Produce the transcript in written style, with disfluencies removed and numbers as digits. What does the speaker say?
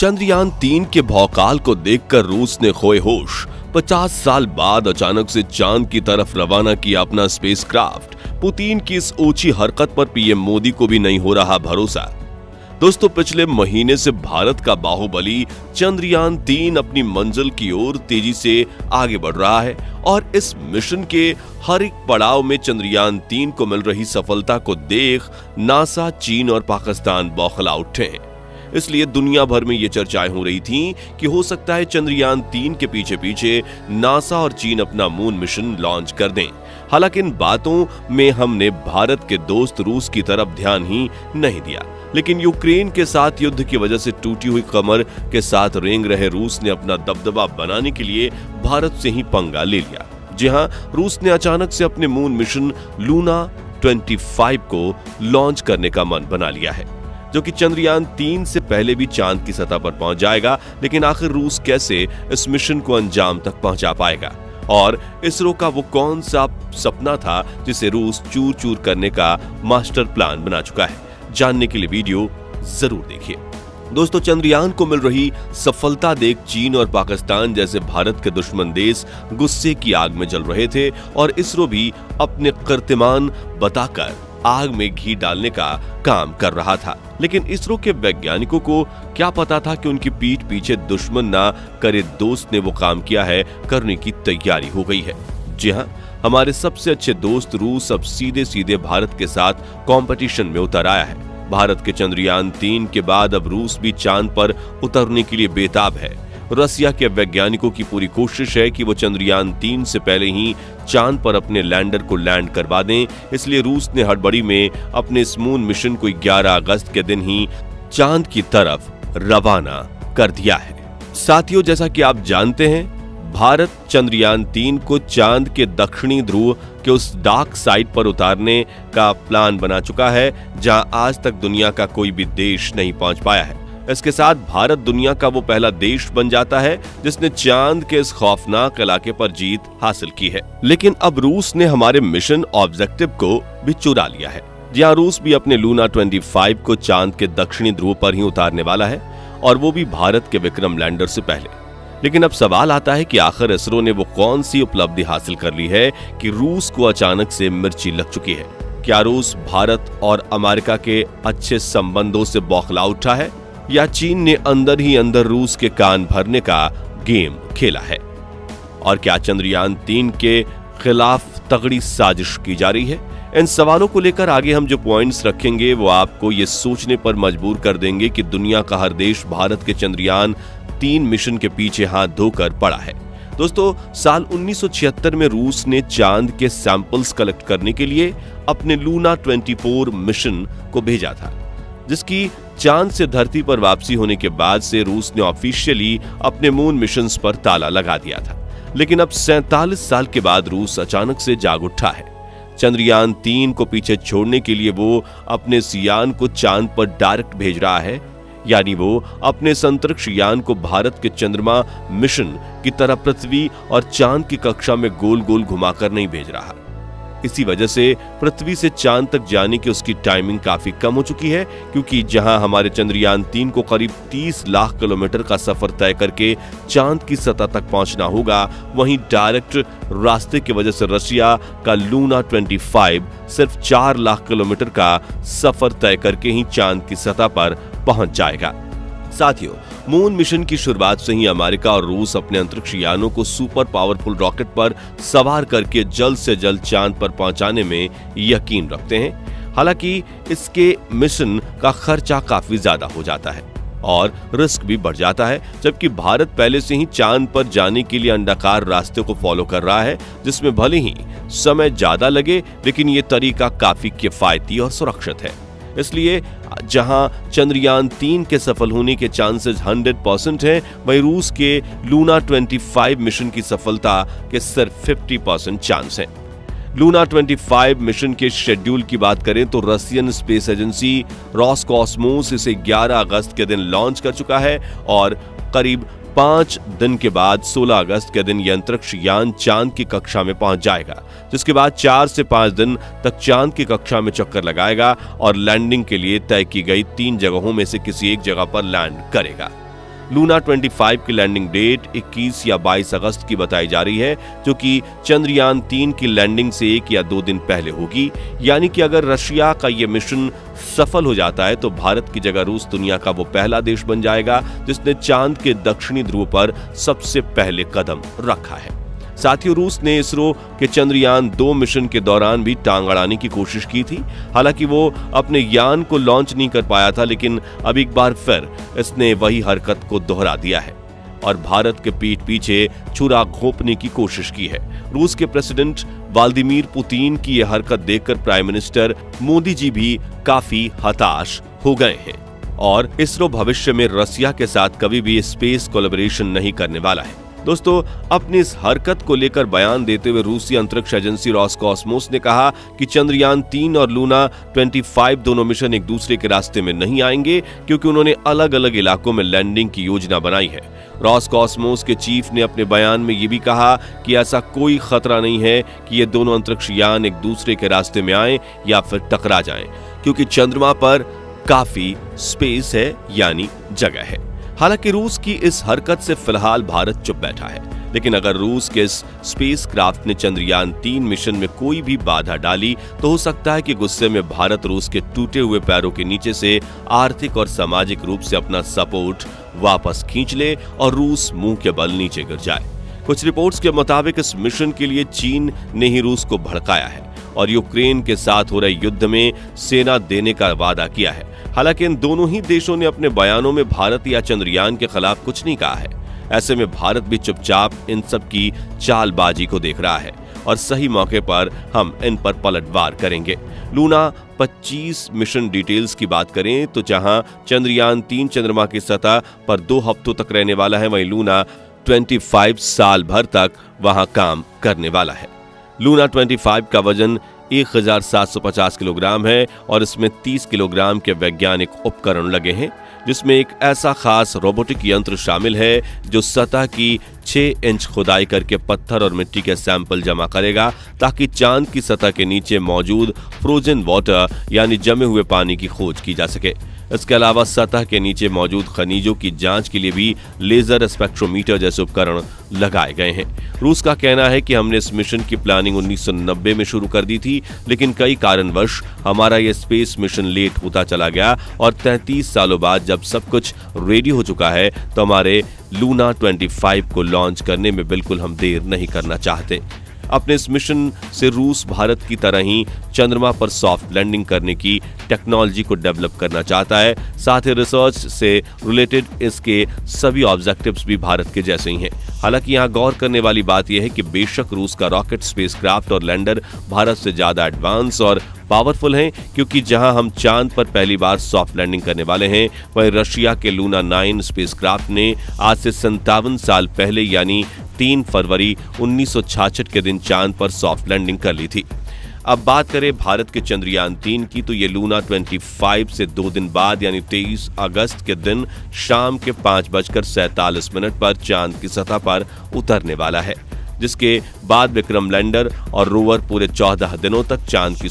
चंद्रयान-3 के भौकाल को देखकर रूस ने खोए होश। 50 साल बाद अचानक से चांद की तरफ रवाना किया अपना स्पेसक्राफ्ट। पुतिन की इस ऊंची हरकत पर पीएम मोदी को भी नहीं हो रहा भरोसा। दोस्तों, पिछले महीने से भारत का बाहुबली चंद्रयान-3 अपनी मंजिल की ओर तेजी से आगे बढ़ रहा है और इस मिशन के हर एक पड़ाव में चंद्रयान-3 को मिल रही सफलता को देख नासा, चीन और पाकिस्तान बौखला उठे हैं। इसलिए दुनिया भर में ये चर्चाएं हो रही थीं कि हो सकता है चंद्रयान-3 के पीछे पीछे नासा और चीन अपना मून मिशन लॉन्च कर दें। हालांकि इन बातों में हमने भारत के दोस्त रूस की तरफ ध्यान ही नहीं दिया, लेकिन यूक्रेन के साथ युद्ध की वजह से टूटी हुई कमर के साथ रेंग रहे रूस ने अपना दबदबा बनाने के लिए भारत से ही पंगा ले लिया। जी हां, रूस ने अचानक से अपने मून मिशन लूना 25 को लॉन्च करने का मन बना लिया है, जो कि चंद्रयान-3 से पहले भी चांद की सतह पर पहुंच जाएगा। लेकिन आखिर रूस कैसे इस मिशन को अंजाम तक पहुंचा पाएगा और इसरो का वो कौन सा सपना था जिसे रूस चूर चूर करने का मास्टर प्लान बना चुका है? जानने के लिए वीडियो जरूर देखिए। दोस्तों, चंद्रयान को मिल रही सफलता देख चीन और पाकिस्तान जैसे भारत के दुश्मन देश गुस्से की आग में जल रहे थे और इसरो भी अपने कीर्तिमान बताकर आग में घी डालने का काम कर रहा था। लेकिन इसरो के वैज्ञानिकों को क्या पता था कि उनकी पीठ पीछे दुश्मन ना करे दोस्त ने वो काम किया है, करने की तैयारी हो गई है। जी हां, हमारे सबसे अच्छे दोस्त रूस अब सीधे सीधे भारत के साथ कंपटीशन में उतर आया है। भारत के चंद्रयान-3 के बाद अब रूस भी चांद पर उतरने के लिए बेताब है। रसिया के वैज्ञानिकों की पूरी कोशिश है कि वो चंद्रयान-3 से पहले ही चांद पर अपने लैंडर को लैंड करवा दें। इसलिए रूस ने हड़बड़ी में अपने इस मून मिशन को 11 अगस्त के दिन ही चांद की तरफ रवाना कर दिया है। साथियों, जैसा कि आप जानते हैं, भारत चंद्रयान-3 को चांद के दक्षिणी ध्रुव के उस डार्क साइड पर उतारने का प्लान बना चुका है, जहां आज तक दुनिया का कोई भी देश नहीं पहुंच पाया है। इसके साथ भारत दुनिया का वो पहला देश बन जाता है जिसने चांद के इस खौफनाक इलाके पर जीत हासिल की है। लेकिन अब रूस ने हमारे मिशन ऑब्जेक्टिव को भी चुरा लिया है। जहां रूस भी अपने लूना 25 को चांद के दक्षिणी ध्रुव पर ही उतारने वाला है और वो भी भारत के विक्रम लैंडर से पहले। लेकिन अब सवाल आता है कि आखिर इसरो ने वो कौन सी उपलब्धि हासिल कर ली है कि रूस को अचानक से मिर्ची लग चुकी है? क्या रूस भारत और अमेरिका के अच्छे संबंधों से बौखला उठा है या चीन ने अंदर ही अंदर रूस के कान भरने का गेम खेला है? और क्या चंद्रयान-3 के खिलाफ तगड़ी साजिश की जा रही है? इन सवालों को लेकर आगे हम जो पॉइंट्स रखेंगे वो आपको ये सोचने पर मजबूर कर देंगे कि दुनिया का हर देश भारत के चंद्रयान-3 मिशन के पीछे हाथ धोकर पड़ा है। दोस्तों, साल 1976 में रूस ने चांद के सैंपल्स कलेक्ट करने के लिए अपने लूना 24 मिशन को भेजा था, जिसकी चांद से धरती पर वापसी होने के बाद से रूस ने ऑफिशियली अपने मून मिशंस पर ताला लगा दिया था। लेकिन अब 47 साल के बाद रूस अचानक से जाग उठा है। चंद्रयान-3 को पीछे छोड़ने के लिए वो अपने इस यान को चांद पर डायरेक्ट भेज रहा है, यानी वो अपने अंतरिक्ष यान को भारत के चंद्रमा मिशन की तरह पृथ्वी और चांद की कक्षा में गोल गोल घुमाकर नहीं भेज रहा। इसी वजह से पृथ्वी से चांद तक जाने की उसकी टाइमिंग काफी कम हो चुकी है, क्योंकि जहां हमारे चंद्रयान-3 को करीब 30 लाख किलोमीटर का सफर तय करके चांद की सतह तक पहुंचना होगा, वहीं डायरेक्ट रास्ते की वजह से रशिया का लूना 25 सिर्फ 4 लाख किलोमीटर का सफर तय करके ही चांद की सतह पर पहुंच जाएगा। साथियों, मून मिशन की शुरुआत से ही अमेरिका और रूस अपने अंतरिक्ष यानों को सुपर पावरफुल रॉकेट पर सवार करके जल्द से जल्द चांद पर पहुंचाने में यकीन रखते हैं। हालांकि इसके मिशन का खर्चा काफी ज्यादा हो जाता है और रिस्क भी बढ़ जाता है, जबकि भारत पहले से ही चांद पर जाने के लिए अंडाकार रास्ते को फॉलो कर रहा है, जिसमें भले ही समय ज्यादा लगे लेकिन ये तरीका काफी किफायती और सुरक्षित है। इसलिए जहां चंद्रयान-3 के सफल होने के चांसेस 100% हैं, वहीं रूस के लूना 25 मिशन की सफलता के सिर्फ 50% चांस हैं। लूना 25 मिशन के शेड्यूल की बात करें तो रशियन स्पेस एजेंसी रोसकॉस्मोस इसे 11 अगस्त के दिन लॉन्च कर चुका है और करीब 5 दिन के बाद 16 अगस्त के दिन यह अंतरिक्ष यान चांद की कक्षा में पहुंच जाएगा, जिसके बाद 4 से 5 दिन तक चांद की कक्षा में चक्कर लगाएगा और लैंडिंग के लिए तय की गई 3 जगहों में से किसी एक जगह पर लैंड करेगा। लूना 25 की लैंडिंग डेट 21 या 22 अगस्त की बताई जा रही है, जो कि चंद्रयान 3 की लैंडिंग से 1 या 2 दिन पहले होगी। यानी कि अगर रशिया का यह मिशन सफल हो जाता है तो भारत की जगह रूस दुनिया का वो पहला देश बन जाएगा जिसने चांद के दक्षिणी ध्रुव पर सबसे पहले कदम रखा है। साथ ही रूस ने इसरो के चंद्रयान 2 मिशन के दौरान भी टांग अड़ाने की कोशिश की थी। हालांकि वो अपने यान को लॉन्च नहीं कर पाया था, लेकिन अब एक बार फिर इसने वही हरकत को दोहरा दिया है और भारत के पीठ पीछे छुरा घोंपने की कोशिश की है। रूस के प्रेसिडेंट व्लादिमीर पुतिन की यह हरकत देखकर प्राइम मिनिस्टर मोदी जी भी काफी हताश हो गए हैं और इसरो भविष्य में रसिया के साथ कभी भी स्पेस कोलैबोरेशन नहीं करने वाला है। दोस्तों, अपनी इस हरकत को लेकर बयान देते हुए रूसी अंतरिक्ष एजेंसी रॉसकॉस्मोस ने कहा कि चंद्रयान 3 और लूना 25 दोनों मिशन एक दूसरे के रास्ते में नहीं आएंगे, क्योंकि उन्होंने अलग अलग इलाकों में लैंडिंग की योजना बनाई है। रॉसकॉस्मोस के चीफ ने अपने बयान में ये भी कहा कि ऐसा कोई खतरा नहीं है कि ये दोनों अंतरिक्ष यान एक दूसरे के रास्ते में आए या फिर टकरा जाएं, क्योंकि चंद्रमा पर काफी स्पेस है, यानी जगह है। हालांकि रूस की इस हरकत से फिलहाल भारत चुप बैठा है, लेकिन अगर रूस के इस स्पेसक्राफ्ट ने चंद्रयान 3 मिशन में कोई भी बाधा डाली तो हो सकता है कि गुस्से में भारत रूस के टूटे हुए पैरों के नीचे से आर्थिक और सामाजिक रूप से अपना सपोर्ट वापस खींच ले और रूस मुंह के बल नीचे गिर जाए। कुछ रिपोर्ट्स के मुताबिक इस मिशन के लिए चीन ने ही रूस को भड़काया है और यूक्रेन के साथ हो रहे युद्ध में सेना देने का वादा किया है। हालांकि इन दोनों ही देशों ने अपने बयानों में भारत या चंद्रयान के खिलाफ कुछ नहीं कहा है। ऐसे में भारत भी चुपचाप इन सब की चालबाजी को देख रहा है और सही मौके पर हम इन पर पलटवार करेंगे। लूना 25 मिशन डिटेल्स की बात करें तो जहां चंद्रयान 3 चंद्रमा की सतह पर 2 हफ्तों तक रहने वाला है, वहीं लूना 25 साल भर तक वहां काम करने वाला है। लूना 25 का वजन 1750 किलोग्राम है और इसमें 30 किलोग्राम के वैज्ञानिक उपकरण लगे हैं, जिसमें एक ऐसा खास रोबोटिक यंत्र शामिल है जो सतह की 6 इंच खुदाई करके पत्थर और मिट्टी के सैंपल जमा करेगा ताकि चांद की सतह के नीचे मौजूद फ्रोजन वाटर यानी जमे हुए पानी की खोज की जा सके। इसके अलावा सतह के नीचे मौजूद खनिजों की जांच के लिए भी लेजर स्पेक्ट्रोमीटर जैसे उपकरण लगाए गए हैं। रूस का कहना है कि हमने इस मिशन की प्लानिंग 1990 में शुरू कर दी थी, लेकिन कई कारणवश हमारा यह स्पेस मिशन लेट होता चला गया और 33 सालों बाद जब सब कुछ रेडी हो चुका है तो हमारे लूना 25 को लॉन्च करने में बिल्कुल हम देर नहीं करना चाहते। अपने इस मिशन से रूस भारत की तरह ही चंद्रमा पर सॉफ्ट लैंडिंग करने की टेक्नोलॉजी को डेवलप करना चाहता है। साथ ही रिसर्च से रिलेटेड इसके सभी ऑब्जेक्टिव्स भी भारत के जैसे ही हैं। हालांकि यहाँ गौर करने वाली बात यह है कि बेशक रूस का रॉकेट, स्पेसक्राफ्ट और लैंडर भारत से ज्यादा एडवांस और पावरफुल हैं, क्योंकि जहां हम चांद पर पहली बार सॉफ्ट लैंडिंग करने वाले हैं, वहीं रशिया के लूना 9 स्पेसक्राफ्ट ने आज से 57 साल पहले यानी 3 फरवरी 1966 के दिन चांद पर सॉफ्ट लैंडिंग कर ली थी। अब बात करें भारत के चंद्रयान 3 की, तो ये लूना 25 से 2 दिन बाद यानी 23 अगस्त के दिन शाम के 5:47 पर चांद की सतह पर उतरने वाला है, जिसके बाद विक्रम लैंडर और रोवर पूरे 14 दिनों तक चांद की